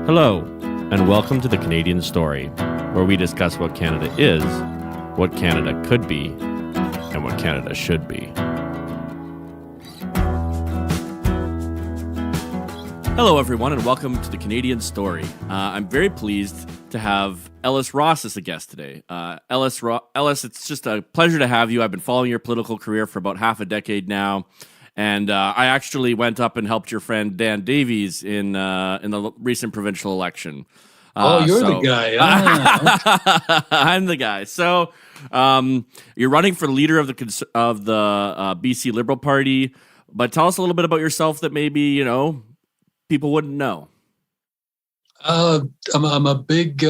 Hello, and welcome to the Canadian Story, where we discuss what Canada is, what Canada could be, and what Canada should be. Hello, everyone, and welcome to the Canadian Story. I'm very pleased to have Ellis Ross as a guest today. Ellis, it's just a pleasure to have you. I've been following your political career for about half a decade now. And I actually went up and helped your friend Dan Davies in the recent provincial election. You're the guy. I'm the guy. So you're running for leader of the BC Liberal Party, but tell us a little bit about yourself that maybe people wouldn't know. I'm a big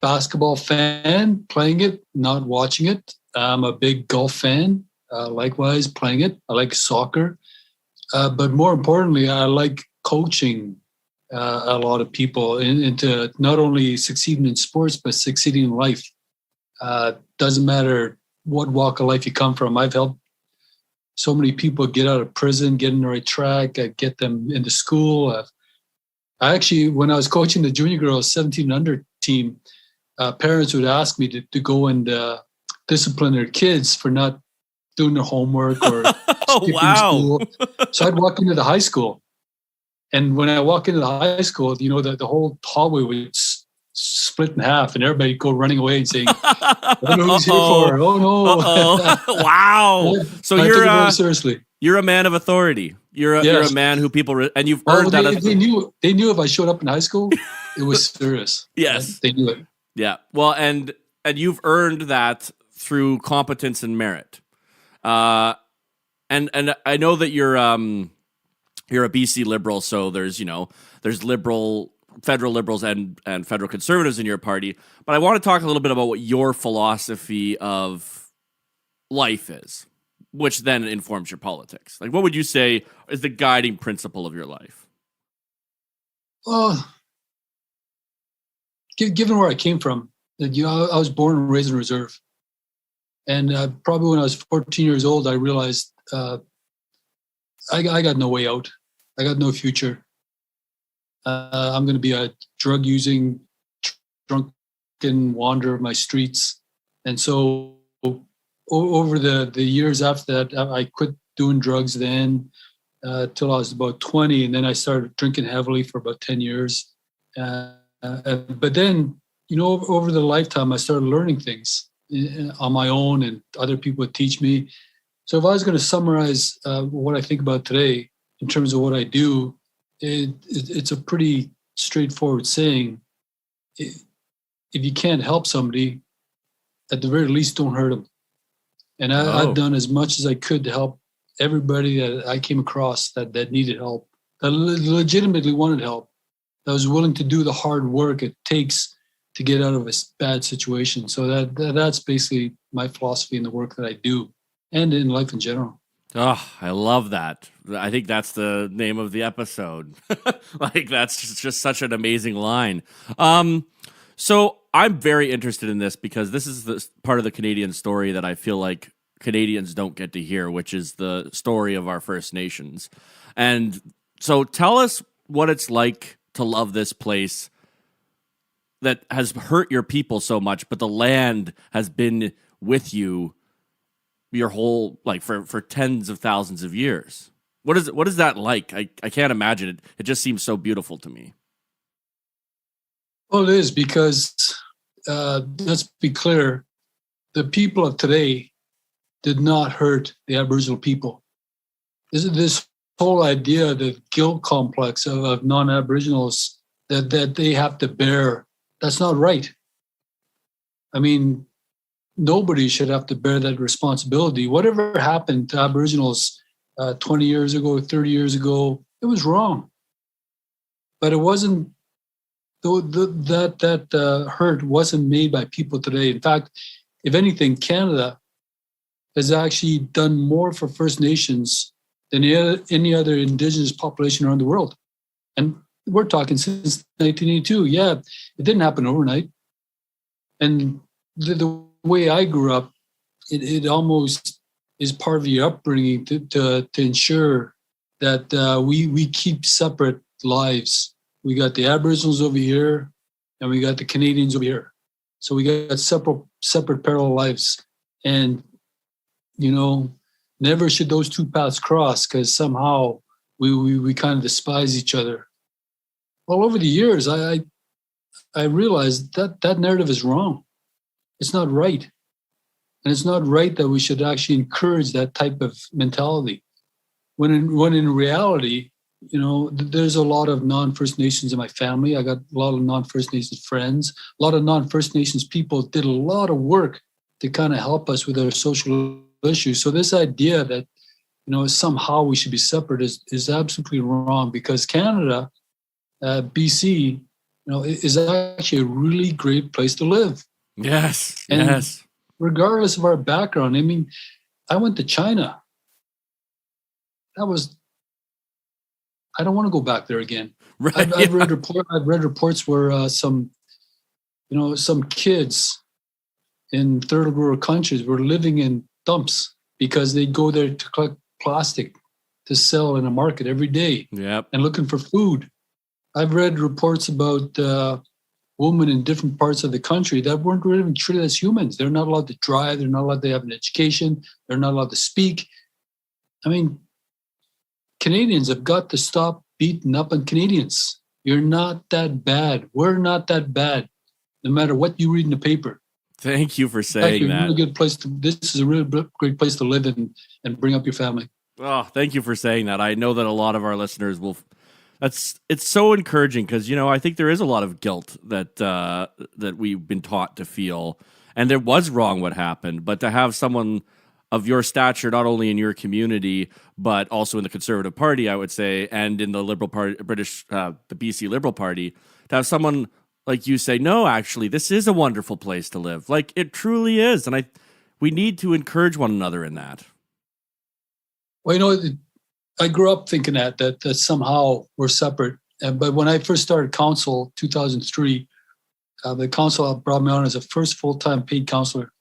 basketball fan, playing it, not watching it. I'm a big golf fan. Likewise, playing it. I like soccer. But more importantly, I like coaching a lot of people into not only succeeding in sports, but succeeding in life. Doesn't matter what walk of life you come from. I've helped so many people get out of prison, get in the right track, get them into school. I actually, when I was coaching the junior girls 17 under team, parents would ask me to go and discipline their kids for not doing their homework or skipping school. So I'd walk into the high school. And when I walk into the high school, the whole hallway would split in half and everybody go running away and saying, I don't know who's here for. Oh, no. Wow. So I took it very seriously. You're a man of authority. You're a man who people, and you've earned that. They knew if I showed up in high school, it was serious. Yes. They knew it. Yeah. Well, and you've earned that through competence and merit. And I know that you're a BC Liberal, so there's federal Liberals and federal Conservatives in your party. But I want to talk a little bit about what your philosophy of life is, which then informs your politics. Like, what would you say is the guiding principle of your life? Well, given where I came from, I was born and raised in reserve. And probably when I was 14 years old, I realized I got no way out. I got no future. I'm going to be a drug-using, drunken wanderer of my streets. And so over the years after that, I quit doing drugs then till I was about 20. And then I started drinking heavily for about 10 years. But then, over the lifetime, I started learning things on my own, and other people would teach me. So if I was going to summarize what I think about today in terms of what I do, it's a pretty straightforward saying. If you can't help somebody, at the very least, don't hurt them. And I've done as much as I could to help everybody that I came across that needed help, that legitimately wanted help, that was willing to do the hard work it takes to get out of a bad situation. So that's basically my philosophy in the work that I do and in life in general. Oh, I love that. I think that's the name of the episode. Like, that's just such an amazing line. So I'm very interested in this because this is the part of the Canadian story that I feel like Canadians don't get to hear, which is the story of our First Nations. And so tell us what it's like to love this place that has hurt your people so much, but the land has been with you your whole, for tens of thousands of years. What is that like? I can't imagine it. It just seems so beautiful to me. Well, it is because, let's be clear, the people of today did not hurt the Aboriginal people. This whole idea, the guilt complex of non-Aboriginals that they have to bear, that's not right. I mean, nobody should have to bear that responsibility. Whatever happened to Aboriginals 20 years ago, 30 years ago, it was wrong. But it wasn't, that hurt wasn't made by people today. In fact, if anything, Canada has actually done more for First Nations than any other Indigenous population around the world. And we're talking since 1982. Yeah, it didn't happen overnight. And the way I grew up, it almost is part of your upbringing to ensure that we keep separate lives we got the Aboriginals over here, and we got the Canadians over here. So we got separate parallel lives. And, never should those two paths cross, because somehow we kind of despise each other. Well, over the years, I realized that narrative is wrong. It's not right. And it's not right that we should actually encourage that type of mentality. When in reality, there's a lot of non-First Nations in my family. I got a lot of non-First Nations friends. A lot of non-First Nations people did a lot of work to kind of help us with our social issues. So this idea that, somehow we should be separate is absolutely wrong, because Canada, BC, is actually a really great place to live. Yes, And yes. regardless of our background, I went to China. I don't want to go back there again. Right, I've read reports where some kids in third world countries were living in dumps because they go there to collect plastic to sell in a market every day. Yep. And looking for food. I've read reports about women in different parts of the country that weren't really even treated as humans. They're not allowed to drive. They're not allowed to have an education. They're not allowed to speak. Canadians have got to stop beating up on Canadians. You're not that bad. We're not that bad, no matter what you read in the paper. Thank you for saying that. Really good place this is a really great place to live and bring up your family. Oh, thank you for saying that. I know that a lot of our listeners will. It's so encouraging, because I think there is a lot of guilt that we've been taught to feel, and there was wrong what happened. But to have someone of your stature, not only in your community but also in the Conservative Party, I would say, and in the Liberal Party, the BC Liberal Party, to have someone like you say, no, actually, this is a wonderful place to live. Like, it truly is, and we need to encourage one another in that. Well, I grew up thinking that somehow we're separate. But when I first started council, 2003, the council brought me on as a first full-time paid councillor.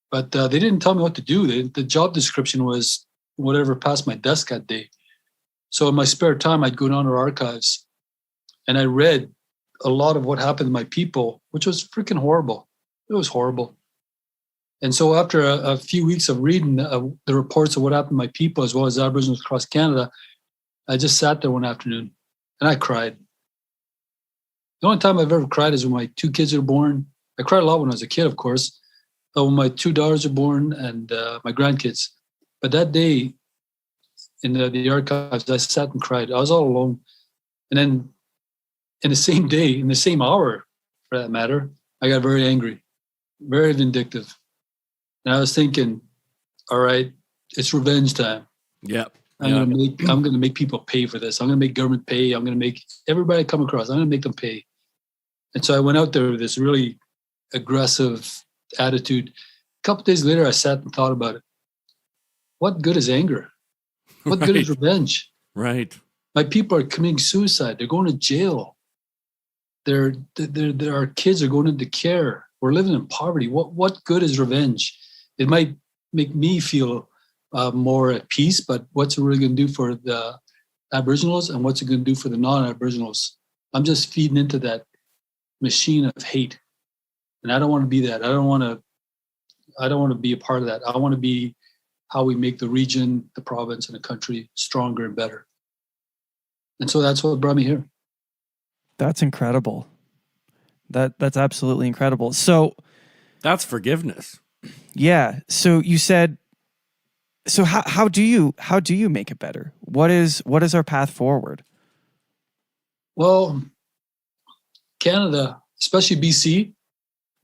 But they didn't tell me what to do. The job description was whatever passed my desk that day. So in my spare time, I'd go down to our archives, and I read a lot of what happened to my people, which was freaking horrible. It was horrible. And so after a few weeks of reading the reports of what happened to my people, as well as Aboriginals across Canada, I just sat there one afternoon and I cried. The only time I've ever cried is when my two kids were born. I cried a lot when I was a kid, of course, but when my two daughters were born and my grandkids. But that day in the archives, I sat and cried. I was all alone. And then in the same day, in the same hour, for that matter, I got very angry, very vindictive. And I was thinking, all right, it's revenge time. Yep. I'm gonna make people pay for this. I'm gonna make government pay. I'm gonna make everybody I come across. I'm gonna make them pay. And so I went out there with this really aggressive attitude. A couple of days later, I sat and thought about it. What good is anger? What good is revenge? Right. My people are committing suicide. They're going to jail. Our kids are going into care. We're living in poverty. What good is revenge? It might make me feel more at peace, but what's it really going to do for the Aboriginals, and what's it going to do for the non-Aboriginals? I'm just feeding into that machine of hate, and I don't want to be that. I don't want to be a part of that. I want to be how we make the region, the province, and the country stronger and better. And so that's what brought me here. That's incredible. That's absolutely incredible. So that's forgiveness. Yeah. So you said, so how do you make it better? What is our path forward? Well, Canada, especially BC,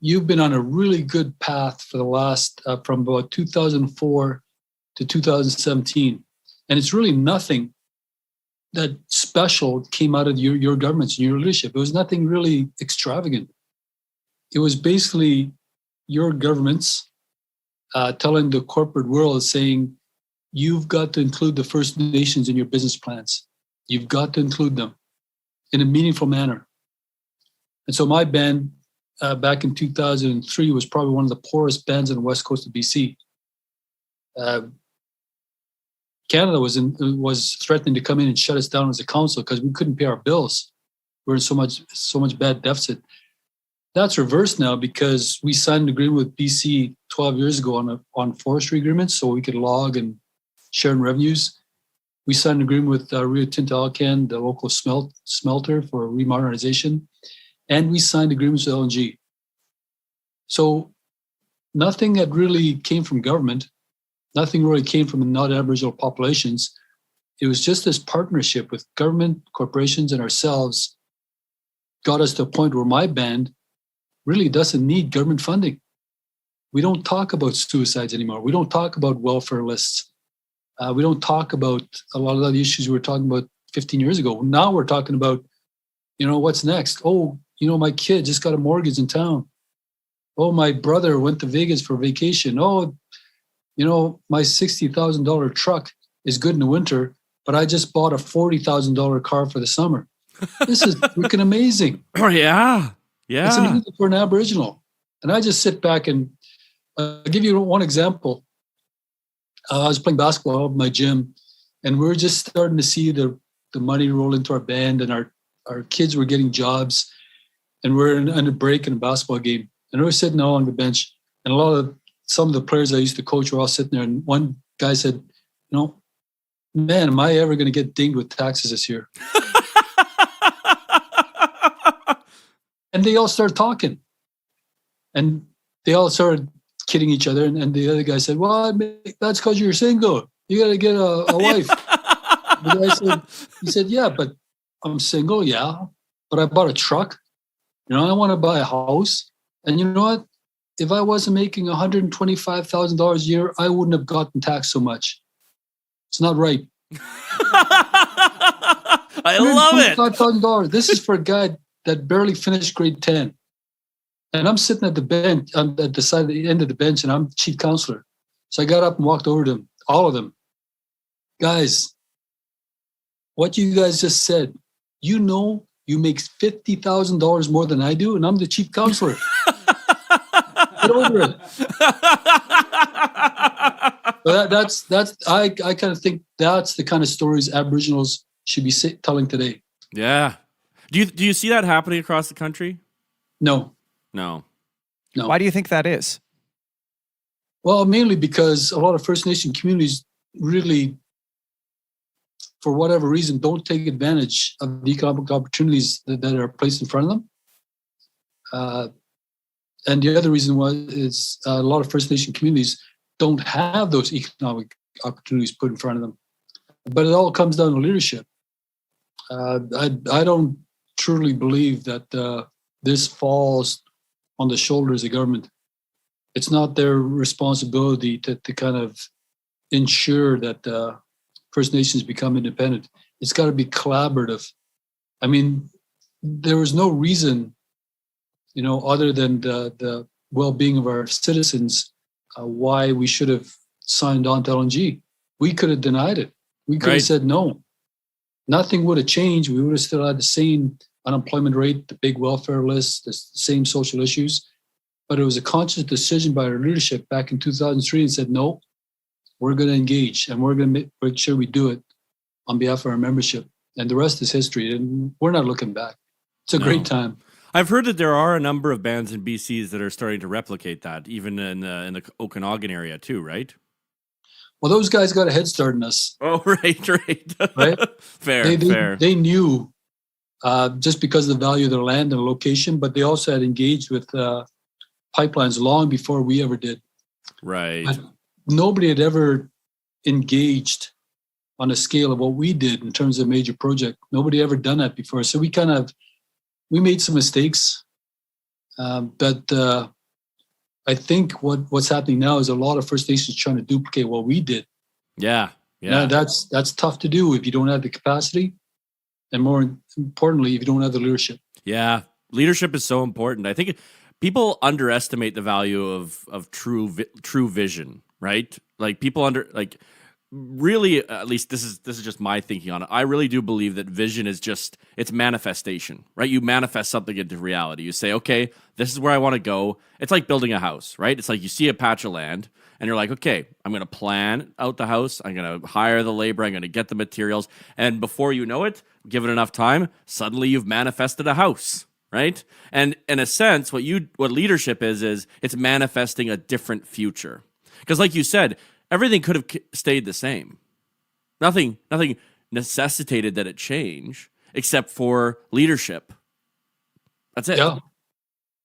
you've been on a really good path for the last from about 2004 to 2017, and it's really nothing that special came out of your governments and your leadership. It was nothing really extravagant. It was basically your governments telling the corporate world, saying, you've got to include the First Nations in your business plans. You've got to include them in a meaningful manner. And so my band back in 2003 was probably one of the poorest bands on the west coast of BC. Canada was threatening to come in and shut us down as a council because we couldn't pay our bills. we're in so much bad deficit. That's reversed now because we signed an agreement with BC 12 years ago on forestry agreements, so we could log and share in revenues. We signed an agreement with Rio Tinto Alcan, the local smelter, for remodernization, and we signed agreements with LNG. So nothing that really came from government, nothing really came from the non-Aboriginal populations. It was just this partnership with government, corporations, and ourselves got us to a point where my band really doesn't need government funding. We don't talk about suicides anymore. We don't talk about welfare lists. We don't talk about a lot of the issues we were talking about 15 years ago. Now we're talking about, what's next? Oh, my kid just got a mortgage in town. Oh, my brother went to Vegas for vacation. Oh, my $60,000 truck is good in the winter, but I just bought a $40,000 car for the summer. This is freaking amazing. Oh, yeah. Yeah. It's amazing for an Aboriginal. And I just sit back and I'll give you one example. I was playing basketball at my gym, and we were just starting to see the money roll into our band, and our kids were getting jobs, and we're in a break in a basketball game. And we were sitting on the bench, and some of the players I used to coach were all sitting there. And one guy said, man, am I ever going to get dinged with taxes this year? And they all started talking. And they all started kidding each other. And the other guy said, well, that's because you're single. You got to get a wife. The guy said, yeah, but I'm single, yeah. But I bought a truck. I want to buy a house. And you know what? If I wasn't making $125,000 a year, I wouldn't have gotten taxed so much. It's not right. I love it. $125,000. This is for a guy that barely finished grade 10. And I'm sitting at the bench, I'm at the end of the bench, and I'm chief counselor. So I got up and walked over to them, all of them. Guys, what you guys just said, you make $50,000 more than I do, and I'm the chief counselor. Get over it. But I kind of think that's the kind of stories Aboriginals should be telling today. Yeah. Do you see that happening across the country? No. Why do you think that is? Well, mainly because a lot of First Nation communities really, for whatever reason, don't take advantage of the economic opportunities that are placed in front of them. And the other reason is a lot of First Nation communities don't have those economic opportunities put in front of them. But it all comes down to leadership. I don't truly believe that this falls on the shoulders of government. It's not their responsibility to kind of ensure that First Nations become independent. It's got to be collaborative. I mean, there was no reason, other than the well-being of our citizens, why we should have signed on to LNG. We could have denied it. We could have said no. Nothing would have changed. We would have still had the same unemployment rate, the big welfare list, the same social issues. But it was a conscious decision by our leadership back in 2003 and said, no, we're going to engage and we're going to make sure we do it on behalf of our membership. And the rest is history. And we're not looking back. It's a great time. I've heard that there are a number of bands in BCs that are starting to replicate that, even in the Okanagan area too, right? Well, those guys got a head start in us. Oh, right. Right? Fair. They knew just because of the value of their land and location, but they also had engaged with pipelines long before we ever did. Right. But nobody had ever engaged on a scale of what we did in terms of a major project. Nobody ever done that before. So we made some mistakes. But I think what's happening now is a lot of First Nations trying to duplicate what we did. Yeah. Now, that's tough to do if you don't have the capacity, and more importantly, if you don't have the leadership. Yeah, leadership is so important. I think people underestimate the value of true vision, right? Like people really, at least this is just my thinking on it. I really do believe that vision is it's manifestation, right? You manifest something into reality. You say, okay, this is where I want to go. It's like building a house, right? It's like you see a patch of land and you're like, okay, I'm going to plan out the house. I'm going to hire the labor. I'm going to get the materials. And before you know it, given enough time, suddenly you've manifested a house, right? And in a sense, what leadership is it's manifesting a different future. Because like you said, everything could have stayed the same. Nothing necessitated that it change except for leadership. That's it. Yeah.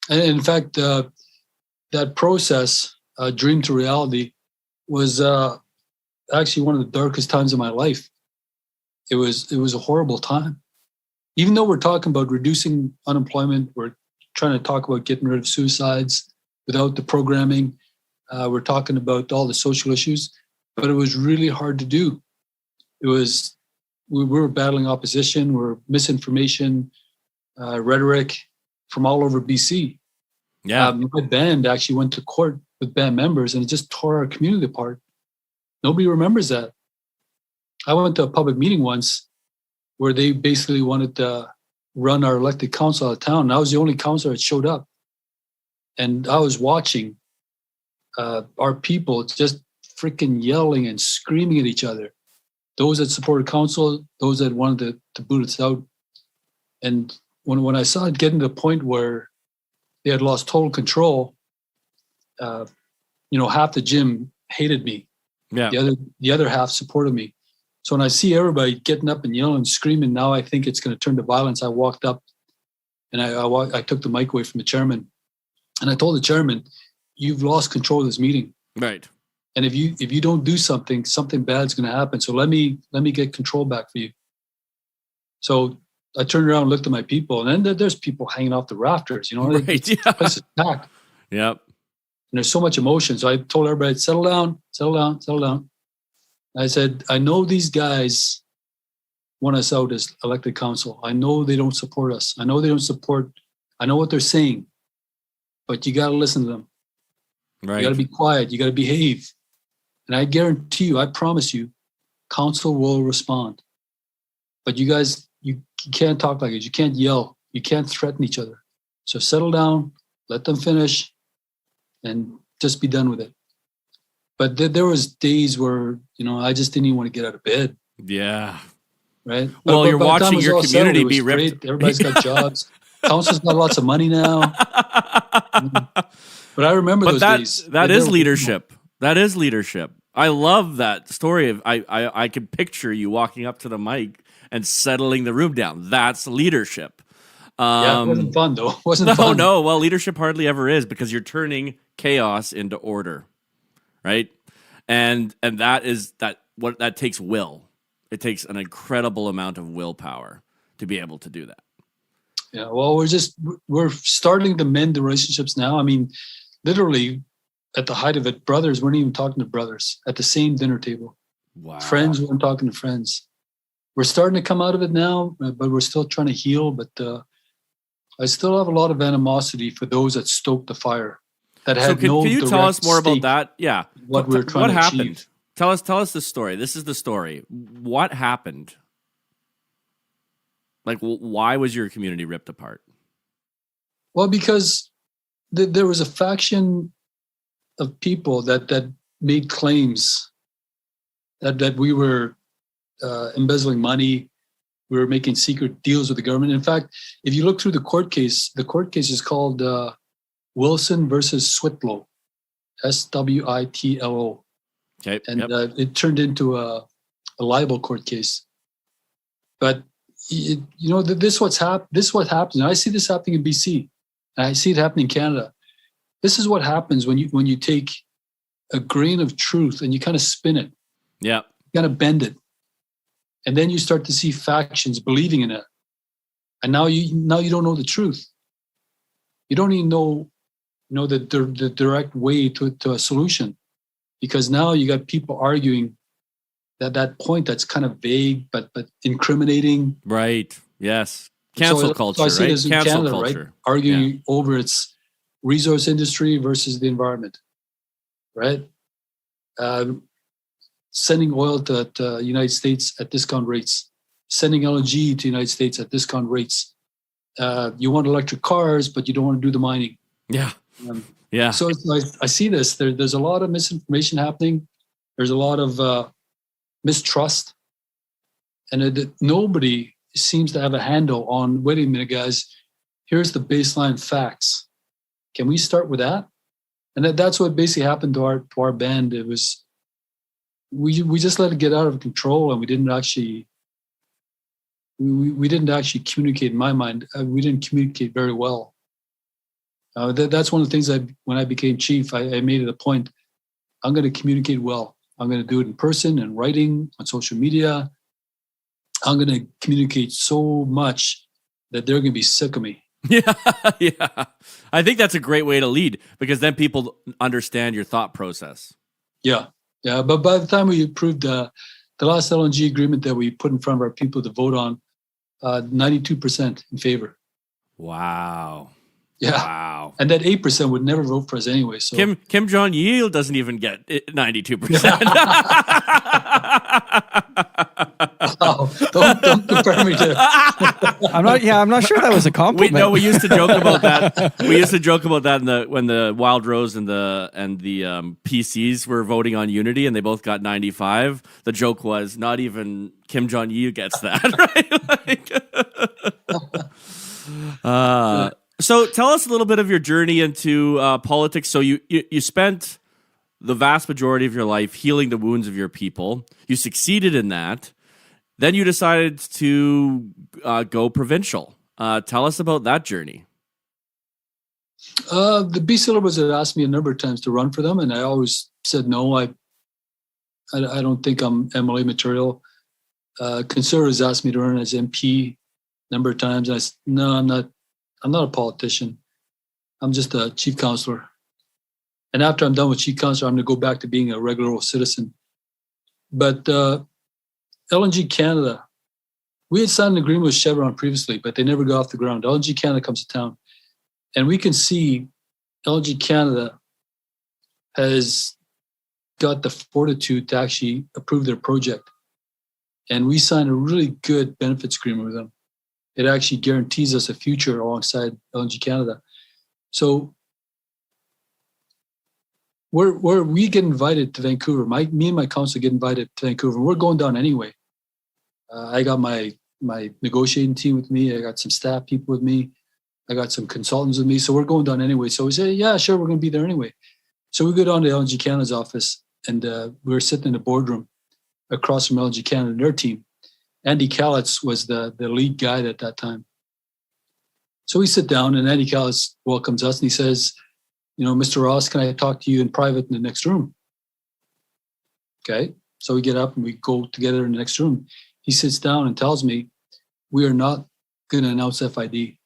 And in fact, that process, dream to reality, was actually one of the darkest times of my life. It was a horrible time. Even though we're talking about reducing unemployment, we're trying to talk about getting rid of suicides without the programming. We're talking about all the social issues, but it was really hard to do. We were battling opposition, we're misinformation, rhetoric from all over BC. Yeah. My band actually went to court with band members, and it just tore our community apart. Nobody remembers that. I went to a public meeting once where they basically wanted to run our elected council out of town. And I was the only councillor that showed up. And I was watching our people just freaking yelling and screaming at each other. Those that supported council, those that wanted to boot us out. And when I saw it getting to the point where they had lost total control, half the gym hated me. Yeah. The other half supported me. So when I see everybody getting up and yelling and screaming, now I think it's going to turn to violence. I walked up and I took the mic away from the chairman, and I told the chairman, "You've lost control of this meeting. Right. And if you don't do something bad's going to happen. So let me get control back for you." So I turned around and looked at my people, and then there's people hanging off the rafters. Right. The place is packed. Yep. And there's so much emotion. So I told everybody, settle down, settle down, settle down. I said, I know these guys want us out as elected council. I know they don't support us. I know what they're saying, but you got to listen to them. Right. You got to be quiet. You got to behave. And I guarantee you, I promise you, council will respond. But you guys, you can't talk like it. You can't yell. You can't threaten each other. So settle down, let them finish, and just be done with it. But there was days where, I just didn't even want to get out of bed. Yeah. Right. Well, you're by the time watching it was your all settled, community it was be ripped. great. Everybody's got jobs. Council's got lots of money now. But I remember those days. That is leadership. That is leadership. I love that story of I can picture you walking up to the mic and settling the room down. That's leadership. Yeah, it wasn't fun though. It wasn't fun. No. Well, leadership hardly ever is, because you're turning chaos into order, right? And that takes will. It takes an incredible amount of willpower to be able to do that. Yeah. Well, we're starting to mend the relationships now. I mean, literally, at the height of it, brothers weren't even talking to brothers at the same dinner table. Wow. Friends weren't talking to friends. We're starting to come out of it now, but we're still trying to heal. But I still have a lot of animosity for those that stoked the fire. That had can you tell us more about that? Yeah. What we're trying to happened? achieve. Tell us the story. This is the story. What happened? Like, why was your community ripped apart? Well, because there was a faction of people that made claims that we were embezzling money, we were making secret deals with the government. In fact, if you look through the court case is called Wilson versus Switlow, SWITLO. Okay. And it turned into a libel court case. But this is what happens. And I see this happening in BC, and I see it happening in Canada. This is what happens when you take a grain of truth and you kind of spin it. Yeah. You kind of bend it. And then you start to see factions believing in it. And now you don't know the truth. You don't even know the direct way to a solution. Because now you got people arguing that point that's kind of vague but incriminating. Right. Yes. Cancel culture, so I see right? this in Cancel Canada, culture. right? Arguing over its resource industry versus the environment, right? Sending oil to United States at discount rates, sending LNG to United States at discount rates. You want electric cars, but you don't want to do the mining. Yeah. Yeah. So it's like, I see this. There's a lot of misinformation happening. There's a lot of mistrust. And nobody seems to have a handle on, wait a minute, guys, here's the baseline facts. Can we start with that? And that's what basically happened to our band. It was, we just let it get out of control, and we didn't actually communicate. In my mind, we didn't communicate very well. That's one of the things when I became chief, I made it a point. I'm going to communicate well. I'm going to do it in person, in writing, on social media. I'm going to communicate so much that they're going to be sick of me. Yeah, yeah. I think that's a great way to lead, because then people understand your thought process. Yeah. But by the time we approved the last LNG agreement that we put in front of our people to vote on, 92% in favor. Wow. Yeah. Wow. And that 8% would never vote for us anyway. So Kim Jong-il doesn't even get 92%. Oh, don't compare me to. I'm not sure that was a compliment. We used to joke about that. We used to joke about that when the Wild Rose and the PCs were voting on unity, and they both got 95. The joke was, not even Kim Jong-il gets that, right? So tell us a little bit of your journey into politics. So you spent the vast majority of your life healing the wounds of your people. You succeeded in that. Then you decided to go provincial. Tell us about that journey. The BC Liberals had asked me a number of times to run for them, and I always said no. I don't think I'm MLA material. Conservatives asked me to run as MP a number of times. I said, no, I'm not a politician. I'm just a chief councillor. And after I'm done with chief councillor, I'm going to go back to being a regular old citizen. But LNG Canada, we had signed an agreement with Chevron previously, but they never got off the ground. LNG Canada comes to town. And we can see LNG Canada has got the fortitude to actually approve their project. And we signed a really good benefits agreement with them. It actually guarantees us a future alongside LNG Canada. So we get invited to Vancouver. Me and my council get invited to Vancouver. We're going down anyway. I got my negotiating team with me. I got some staff people with me. I got some consultants with me. So we're going down anyway. So we say, yeah, sure, we're going to be there anyway. So we go down to LNG Canada's office, and we were sitting in the boardroom across from LNG Canada and their team. Andy Calitz was the lead guy at that time. So we sit down, and Andy Calitz welcomes us, and he says, Mr. Ross, can I talk to you in private in the next room? Okay. So we get up and we go together in the next room. He sits down and tells me, we are not going to announce FID.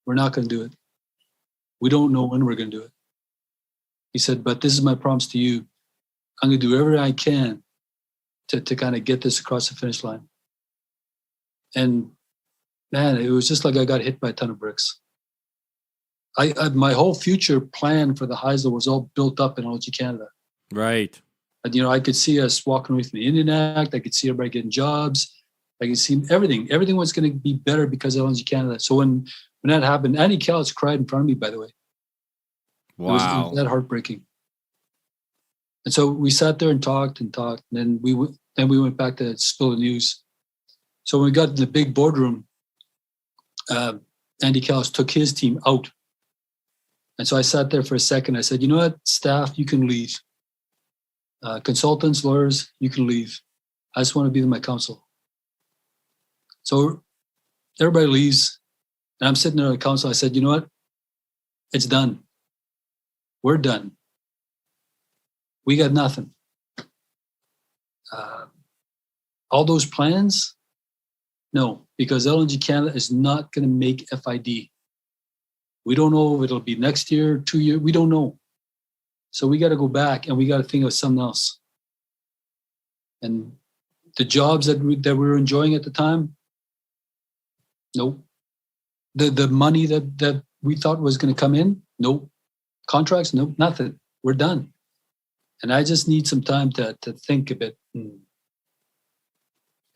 We're not going to do it. We don't know when we're going to do it. He said, but this is my promise to you. I'm going to do whatever I can to kind of get this across the finish line. And man, it was just like I got hit by a ton of bricks. My whole future plan for the Haisla was all built up in LNG Canada. Right. And, I could see us walking away from the Indian Act. I could see everybody getting jobs. I could see everything. Everything was going to be better because of LNG Canada. So when that happened, Andy Calitz cried in front of me, by the way. Wow. It was that heartbreaking. And so we sat there and talked, and then we went back to spill the news. So when we got to the big boardroom, Andy Calitz took his team out. And so I sat there for a second. I said, you know what, staff, you can leave. Consultants, lawyers, you can leave. I just want to be with my council. So everybody leaves. And I'm sitting there at the council. I said, you know what? It's done. We're done. We got nothing. All those plans? No, because LNG Canada is not going to make FID. We don't know if it'll be next year, 2 years. We don't know. So we got to go back and we got to think of something else. And the jobs that we were enjoying at the time, nope. The money that we thought was going to come in, nope. Contracts, nope, nothing. We're done. And I just need some time to think a bit.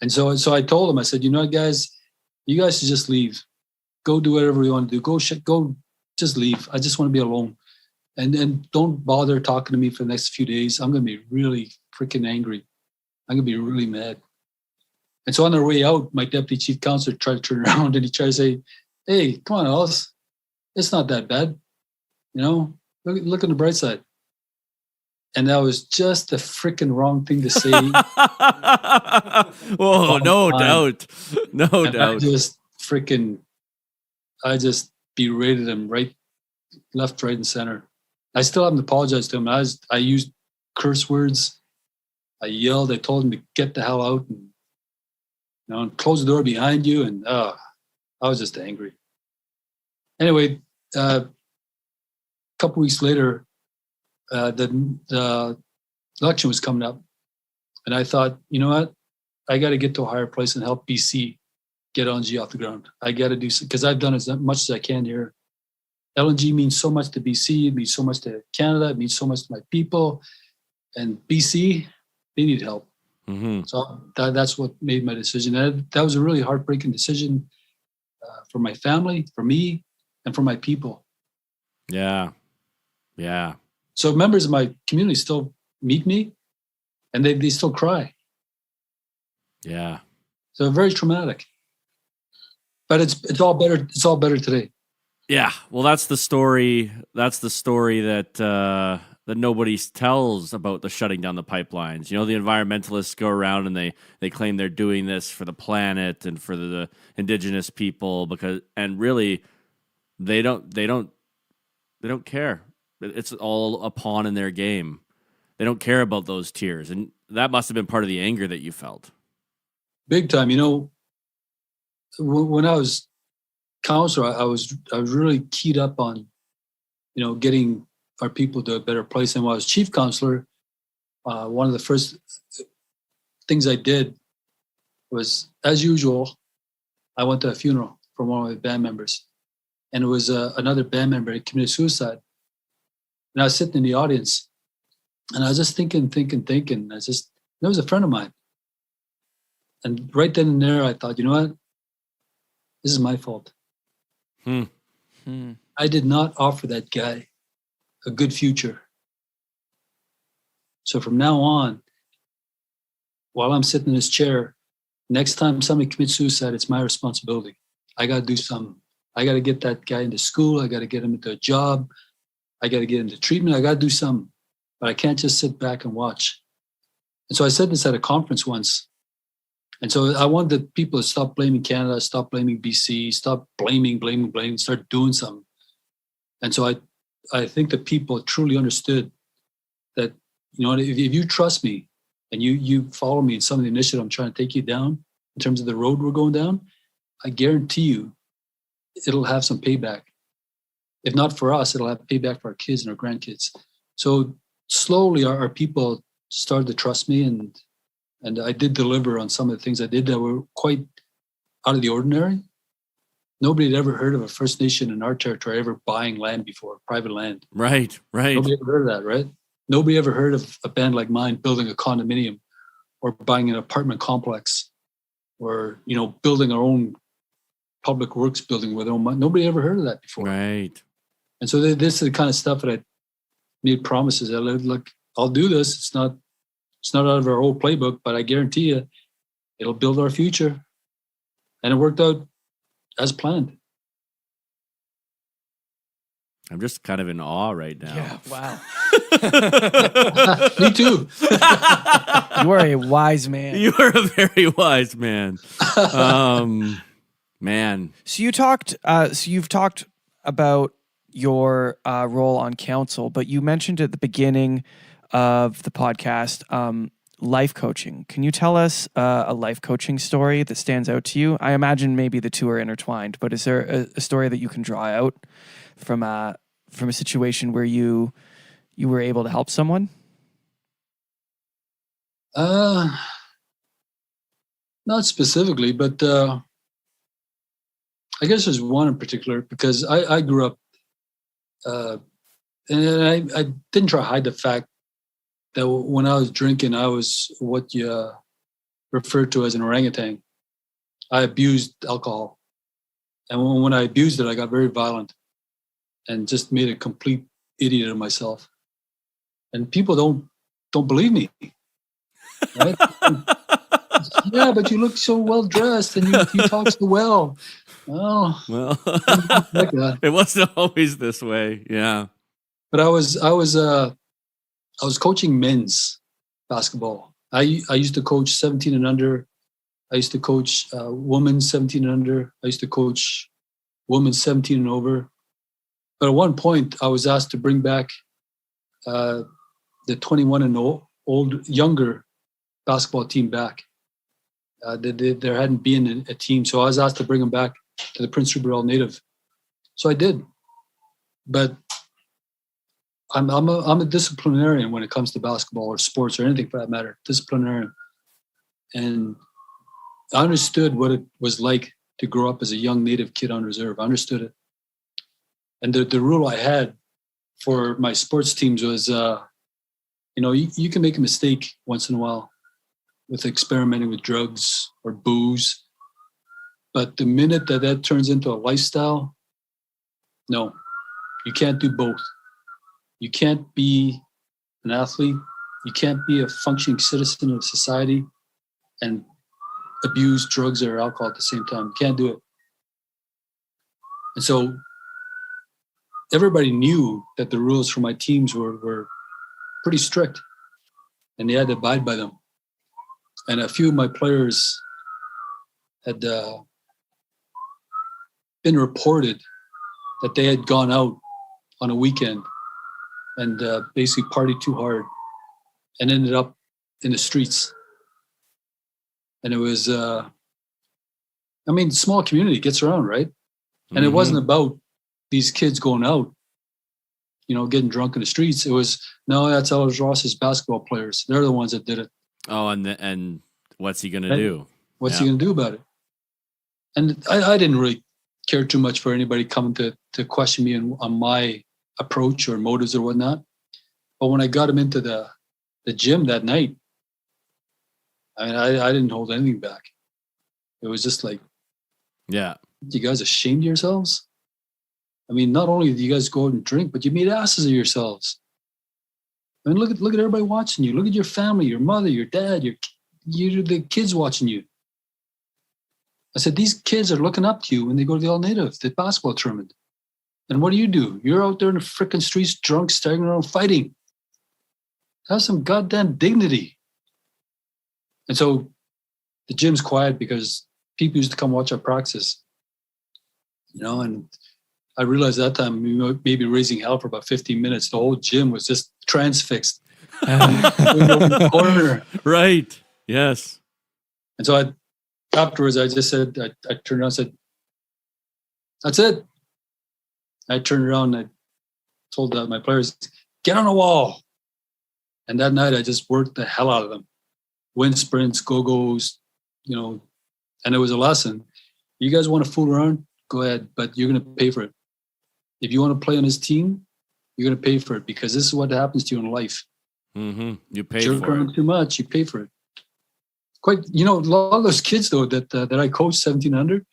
And so I told them, I said, you know what, guys, you guys should just leave. Go do whatever you want to do. Go just leave. I just want to be alone. and don't bother talking to me for the next few days. I'm going to be really freaking angry. I'm going to be really mad. And so on their way out, my deputy chief counselor tried to turn around and he tried to say, hey, come on, Ellis. It's not that bad. You know, look on the bright side. And that was just the freaking wrong thing to say. Whoa, no doubt. No doubt. I just berated him left, right, and center. I still haven't apologized to him. I used curse words. I yelled. I told him to get the hell out and, and close the door behind you. And I was just angry. Anyway, a couple weeks later, the election was coming up, and I thought, you know what? I got to get to a higher place and help BC get LNG off the ground. I got to do something because I've done as much as I can here. LNG means so much to BC. It means so much to Canada. It means so much to my people. And BC, they need help. Mm-hmm. So that's what made my decision. That was a really heartbreaking decision for my family, for me, and for my people. Yeah. Yeah. So members of my community still meet me, and they still cry. Yeah. So very traumatic. But it's all better. It's all better today. Yeah. Well, that's the story. That's the story that that nobody tells about the shutting down the pipelines. You know, the environmentalists go around and they claim they're doing this for the planet and for the indigenous people and really they don't care. It's all a pawn in their game. They don't care about those tears, and that must have been part of the anger that you felt. Big time. You know, when I was counselor, I was really keyed up on, getting our people to a better place. And when I was chief counselor, one of the first things I did was, as usual, I went to a funeral for one of my band members, and it was another band member who committed suicide. And I was sitting in the audience, and I was just thinking. That was a friend of mine. And right then and there, I thought, you know what? This is my fault. I did not offer that guy a good future. So from now on, while I'm sitting in this chair, next time somebody commits suicide, it's my responsibility. I got to do something. I got to get that guy into school. I got to get him into a job. I got to get into treatment. I got to do something. But I can't just sit back and watch. And so I said this at a conference once. And so I wanted people to stop blaming Canada, stop blaming BC, stop blaming, start doing something. And so I think that people truly understood that, if you trust me and you follow me in some of the initiative I'm trying to take you down in terms of the road we're going down, I guarantee you it'll have some payback. If not for us, it'll have payback for our kids and our grandkids. So slowly our people started to trust me, and I did deliver on some of the things I did that were quite out of the ordinary. Nobody had ever heard of a First Nation in our territory ever buying land before, private land. Right. Nobody ever heard of that, right? Nobody ever heard of a band like mine building a condominium or buying an apartment complex or, building our own public works building with our own money. Nobody ever heard of that before. Right. And so this is the kind of stuff that I made promises that, look, I'll do this. It's not out of our old playbook, but I guarantee you it'll build our future. And it worked out as planned. I'm just kind of in awe right now. Yeah, wow. Me too. You are a wise man. You are a very wise man. Man. So you've talked about your role on council, but you mentioned at the beginning of the podcast life coaching. Can you tell us a life coaching story that stands out to you? I imagine maybe the two are intertwined, but is there a story that you can draw out from a situation where you were able to help someone? Not specifically, but I guess there's one in particular because I grew up, and I didn't try to hide the fact that when I was drinking, I was what you refer to as an orangutan. I abused alcohol. And when I abused it, I got very violent and just made a complete idiot of myself. And people don't believe me. Right? Yeah, but you look so well dressed and you talk so well. Oh, Well, like that. it wasn't always this way. Yeah. But I was coaching men's basketball. I used to coach 17 and under. I used to coach women's 17 and under. I used to coach women's 17 and over. But at one point, I was asked to bring back the 21 and old younger basketball team back. There hadn't been a team, so I was asked to bring them back to the Prince Rupert Island Native. So I did. But I'm a disciplinarian when it comes to basketball or sports or anything for that matter. Disciplinarian, and I understood what it was like to grow up as a young Native kid on reserve. I understood it, and the rule I had for my sports teams was, you can make a mistake once in a while with experimenting with drugs or booze, but the minute that turns into a lifestyle, no, you can't do both. You can't be an athlete. You can't be a functioning citizen of society and abuse drugs or alcohol at the same time. You can't do it. And so everybody knew that the rules for my teams were pretty strict, and they had to abide by them. And a few of my players had been reported that they had gone out on a weekend and basically partied too hard and ended up in the streets. And it was, small community gets around, right? And it wasn't about these kids going out, getting drunk in the streets. It was, no, that's Ellis Ross's basketball players. They're the ones that did it. Oh, and what's he going to do? What's he going to do about it? And I didn't really care too much for anybody coming to question me on my approach or motives or whatnot. But when I got him into the gym that night, I didn't hold anything back. It was just like, yeah, you guys ashamed of yourselves? Not only do you guys go out and drink, but you made asses of yourselves. Look at everybody watching you. Look at your family, your mother, your dad, the kids watching you. I said, these kids are looking up to you when they go to the All Native, the basketball tournament. And what do? You're out there in the frickin' streets, drunk, staggering around, fighting. Have some goddamn dignity. And so the gym's quiet because people used to come watch our practice. And I realized that time we may be raising hell for about 15 minutes. The whole gym was just transfixed. Corner. Right. Yes. And so afterwards, I just said, I turned around and said, that's it. I turned around and I told my players, get on the wall. And that night, I just worked the hell out of them. Wind sprints, go-goes, and it was a lesson. You guys want to fool around? Go ahead, but you're going to pay for it. If you want to play on his team, you're going to pay for it because this is what happens to you in life. Mm-hmm. You pay Jerk for around it. too much, you pay for it. A lot of those kids, though, that I coached 17 under,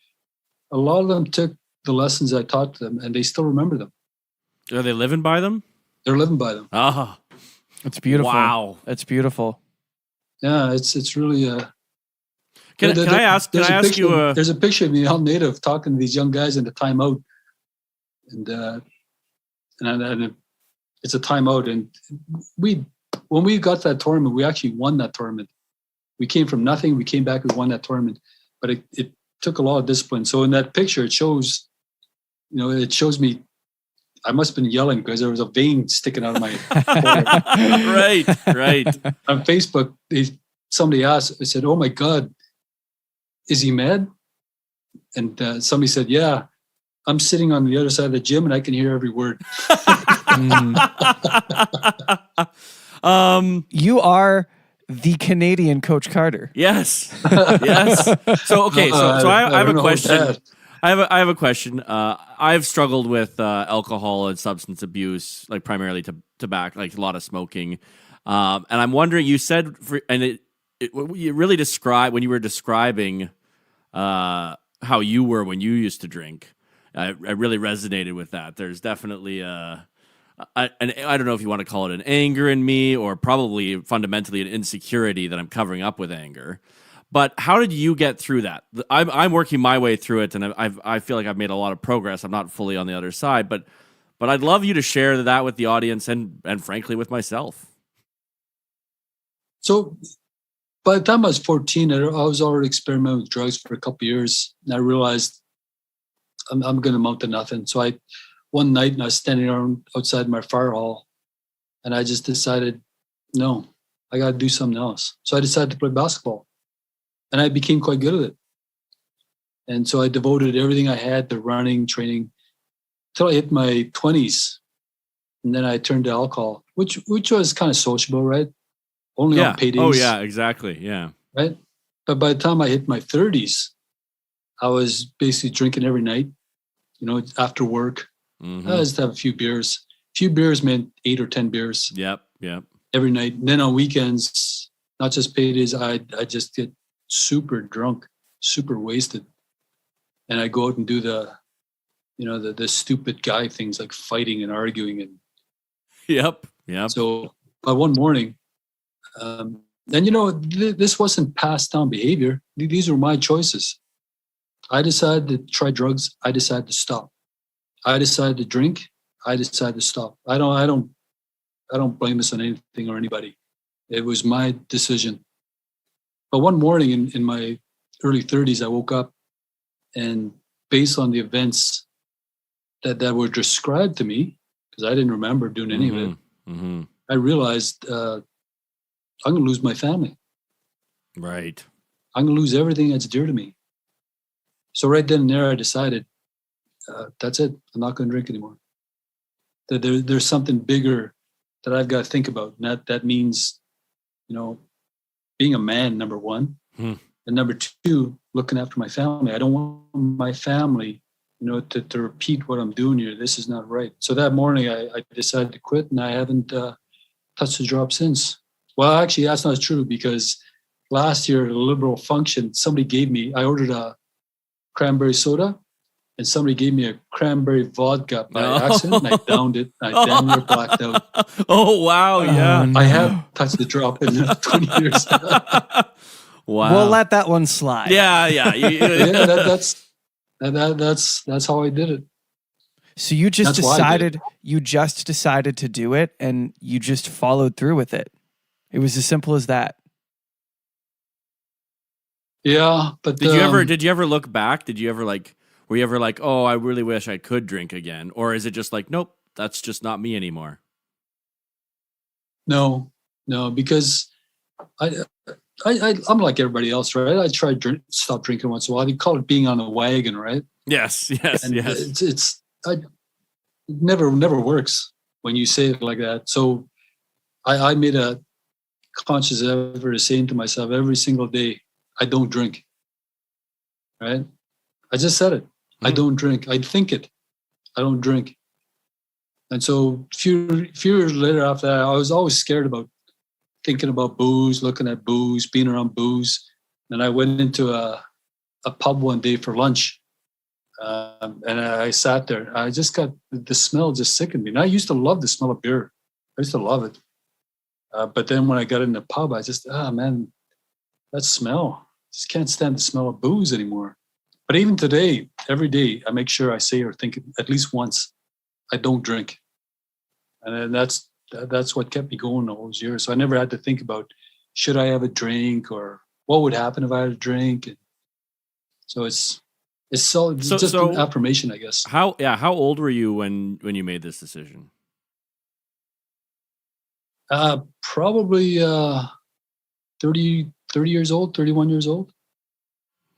a lot of them took the lessons I taught them and they still remember them. Are they living by them? They're living by them. Ah, It's beautiful. wow. That's beautiful. Yeah, it's really. Can I ask you? There's a picture of me, all Native, talking to these young guys in the timeout, and it's a timeout. And when we got that tournament, we actually won that tournament. We came from nothing. We came back. We won that tournament, but it took a lot of discipline. So in that picture, it shows me. I must have been yelling because there was a vein sticking out of my Right. On Facebook, somebody asked, I said, oh my God, is he mad? And somebody said, yeah, I'm sitting on the other side of the gym and I can hear every word. You are the Canadian Coach Carter. Yes. So okay, so I have a question. I have a question. I've struggled with alcohol and substance abuse, like primarily tobacco, like a lot of smoking. And I'm wondering, you said, you really described when you were describing how you were when you used to drink. I really resonated with that. There's definitely a and I don't know if you want to call it an anger in me or probably fundamentally an insecurity that I'm covering up with anger. But how did you get through that? I'm working my way through it, and I feel like I've made a lot of progress. I'm not fully on the other side, but I'd love you to share that with the audience and frankly with myself. So by the time I was 14, I was already experimenting with drugs for a couple of years, and I realized I'm going to amount to nothing. So one night, and I was standing around outside my fire hall, and I just decided, no, I got to do something else. So I decided to play basketball, and I became quite good at it. And so I devoted everything I had to running, training, till I hit my 20s, and then I turned to alcohol, which was kind of sociable, right? Only on paydays. Oh yeah, exactly. Yeah. Right. But by the time I hit my 30s, I was basically drinking every night. After work, I just have a few beers. A few beers meant 8 or 10 beers. Yep. Every night. And then on weekends, not just paydays, I just get super drunk, super wasted, and I go out and do the stupid guy things like fighting and arguing and. Yep. So by one morning, and this wasn't passed down behavior. These were my choices. I decided to try drugs. I decided to stop. I decided to drink. I decided to stop. I don't blame this on anything or anybody. It was my decision. But one morning in my early 30s, I woke up, and based on the events that were described to me, because I didn't remember doing any of it, I realized I'm going to lose my family. Right. I'm going to lose everything that's dear to me. So right then and there, I decided, that's it. I'm not going to drink anymore. There's something bigger that I've got to think about. And that means, being a man, number one. And number two, looking after my family. I don't want my family, to repeat what I'm doing here. This is not right. So that morning, I decided to quit, and I haven't touched a drop since. Well, actually, that's not true, because last year at a Liberal function, I ordered a cranberry soda, and somebody gave me a cranberry vodka by accident, and I downed it. I damn near blacked out. Oh, wow. Yeah. I have touched the drop in 20 years. Wow. We'll let that one slide. Yeah. Yeah, that's how I did it. So you just decided to do it, and you just followed through with it. It was as simple as that. Yeah, but did you ever look back? Were you ever like, oh, I really wish I could drink again? Or is it just like, nope, that's just not me anymore? No, because I'm like everybody else, right? I try to stop drinking once in a while. They call it being on a wagon, right? Yes. And it never works when you say it like that. So I made a conscious effort of saying to myself every single day, I don't drink. Right? I just said it. I don't drink. I think it. I don't drink. And so a few years later after that, I was always scared about thinking about booze, looking at booze, being around booze. And I went into a pub one day for lunch. And I sat there. I just got the smell just sickened me. And I used to love the smell of beer. I used to love it. But then when I got in the pub, I just, man, that smell. Just can't stand the smell of booze anymore. But even today, every day, I make sure I say or think at least once, I don't drink. And that's what kept me going all those years. So I never had to think about, should I have a drink or what would happen if I had a drink? And so it's just an affirmation, I guess. How old were you when you made this decision? Probably 30 years old, 31 years old.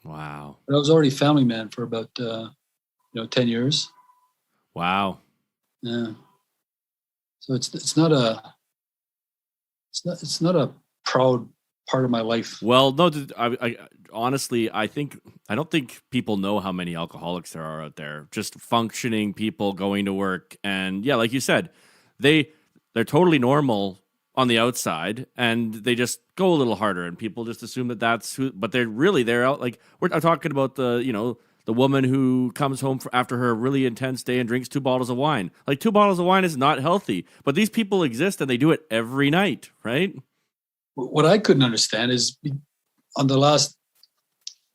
Wow. But I was already a family man for about 10 years. Wow. Yeah. So it's not a proud part of my life. Well, no, I honestly, I don't think people know how many alcoholics there are out there. Just functioning people going to work, and yeah, like you said, they're totally normal on the outside, and they just go a little harder, and people just assume that's who. But they're out. Like I'm talking about the the woman who comes home after her really intense day and drinks 2 bottles of wine. Like 2 bottles of wine is not healthy, but these people exist and they do it every night, right? What I couldn't understand is on the last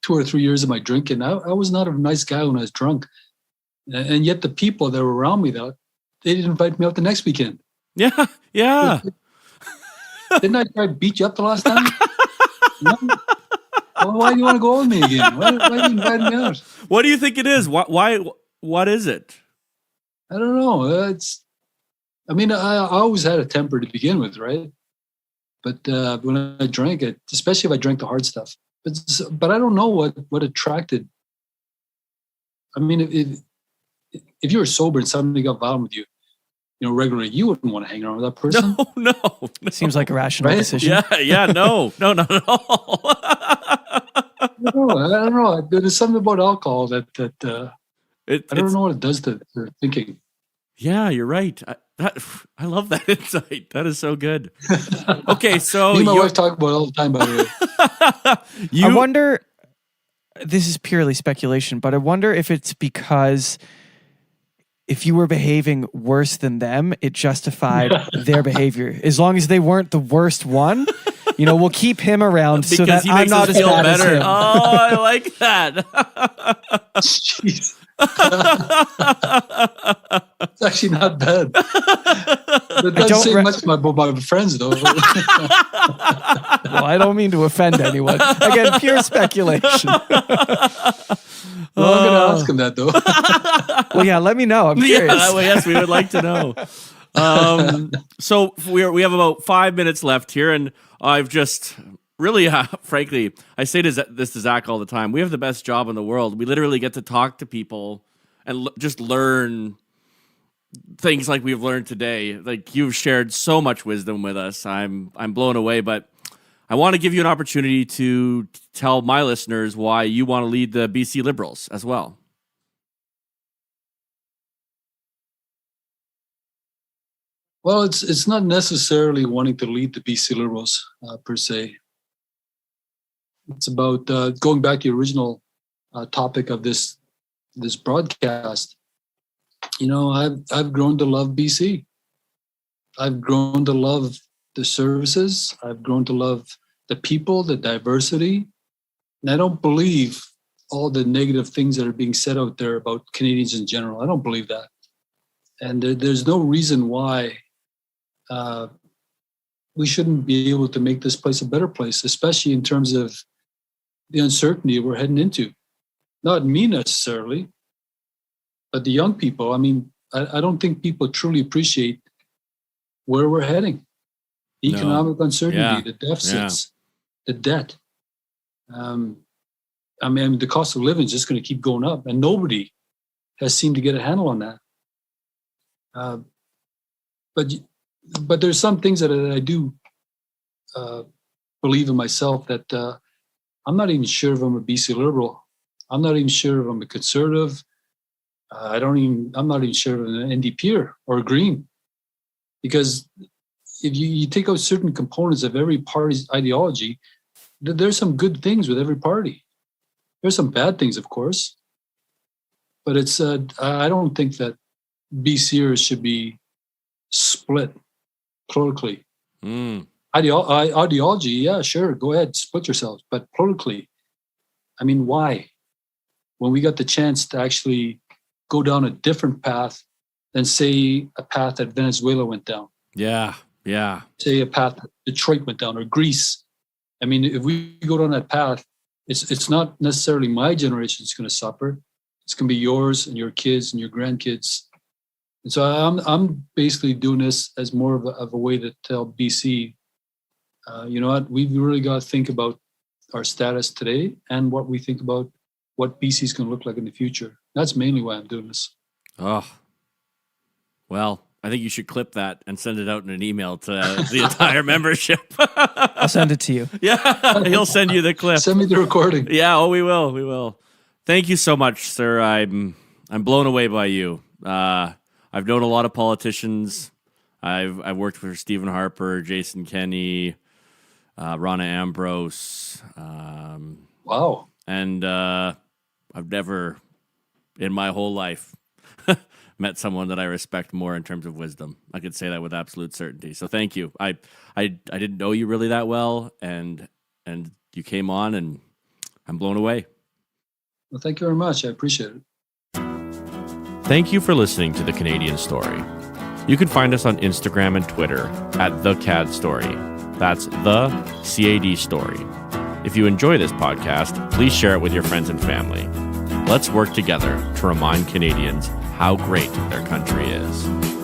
2 or 3 years of my drinking, I was not a nice guy when I was drunk. And yet the people that were around me, though, they didn't invite me out the next weekend. Yeah, yeah. Didn't I try to beat you up the last time? No? Well, why do you want to go with me again? Why do you invite me out? What do you think it is? Why? What is it? I don't know. I always had a temper to begin with, right? But when I drank it, especially if I drank the hard stuff, but I don't know what attracted. I mean, if you were sober and somebody got violent with you, regularly, you wouldn't want to hang around with that person. No. Seems like a rational Right? decision. Yeah, no, not at all. I don't know. There's something about alcohol that I don't know what it does to thinking. Yeah, you're right. I love that insight. That is so good. Okay, so Me and my wife talk about it all the time, by the way. I wonder, this is purely speculation, but I wonder if it's because if you were behaving worse than them, it justified their behavior. As long as they weren't the worst one, we'll keep him around so that I'm not as bad as him. Oh, I like that. Jeez. It's actually not bad. It doesn't say much about my friends, though. Well, I don't mean to offend anyone. Again, pure speculation. Well, I'm going to ask him that, though. Well, yeah, let me know. I'm curious. Yes, we would like to know. So we have about 5 minutes left here, and I've just really, frankly, I say this to Zach all the time. We have the best job in the world. We literally get to talk to people and just learn things like we've learned today. Like, you've shared so much wisdom with us. I'm blown away, but I want to give you an opportunity to tell my listeners why you want to lead the BC Liberals as well. Well, it's not necessarily wanting to lead the BC Liberals per se. It's about going back to the original topic of this broadcast. I've grown to love BC. I've grown to love the services. I've grown to love the people, the diversity. And I don't believe all the negative things that are being said out there about Canadians in general. I don't believe that. And there's no reason why we shouldn't be able to make this place a better place, especially in terms of the uncertainty we're heading into. Not me necessarily, but the young people. I mean, I don't think people truly appreciate where we're heading. The economic uncertainty, the deficits, the debt. The cost of living is just going to keep going up, and nobody has seemed to get a handle on that. But there's some things that I do believe in myself that I'm not even sure if I'm a BC Liberal. I'm not even sure if I'm a Conservative. I'm not even sure if I'm an NDPer or a Green. Because if you take out certain components of every party's ideology, there's some good things with every party. There's some bad things, of course. But I don't think that BCers should be split politically. Ideology, yeah, sure, go ahead, split yourselves. But politically, I mean, why? When we got the chance to actually go down a different path than, say, a path that Venezuela went down. Yeah. Say a path that Detroit went down, or Greece. I mean, if we go down that path, it's not necessarily my generation that's going to suffer. It's going to be yours and your kids and your grandkids. And so I'm basically doing this as more of a way to tell BC, you know what, we've really got to think about our status today and what we think about what BC is going to look like in the future. That's mainly why I'm doing this. Oh, well, I think you should clip that and send it out in an email to the entire membership. I'll send it to you. Yeah, he'll send you the clip. Send me the recording. Yeah, we will. Thank you so much, sir. I'm blown away by you. I've known a lot of politicians. I've worked for Stephen Harper, Jason Kenney, Ronna Ambrose. Wow. And I've never in my whole life met someone that I respect more in terms of wisdom. I could say that with absolute certainty. So thank you. I didn't know you really that well, and you came on, and I'm blown away. Well, thank you very much. I appreciate it. Thank you for listening to The Canadian Story. You can find us on Instagram and Twitter at The CAD Story. That's The CAD Story. If you enjoy this podcast, please share it with your friends and family. Let's work together to remind Canadians how great their country is.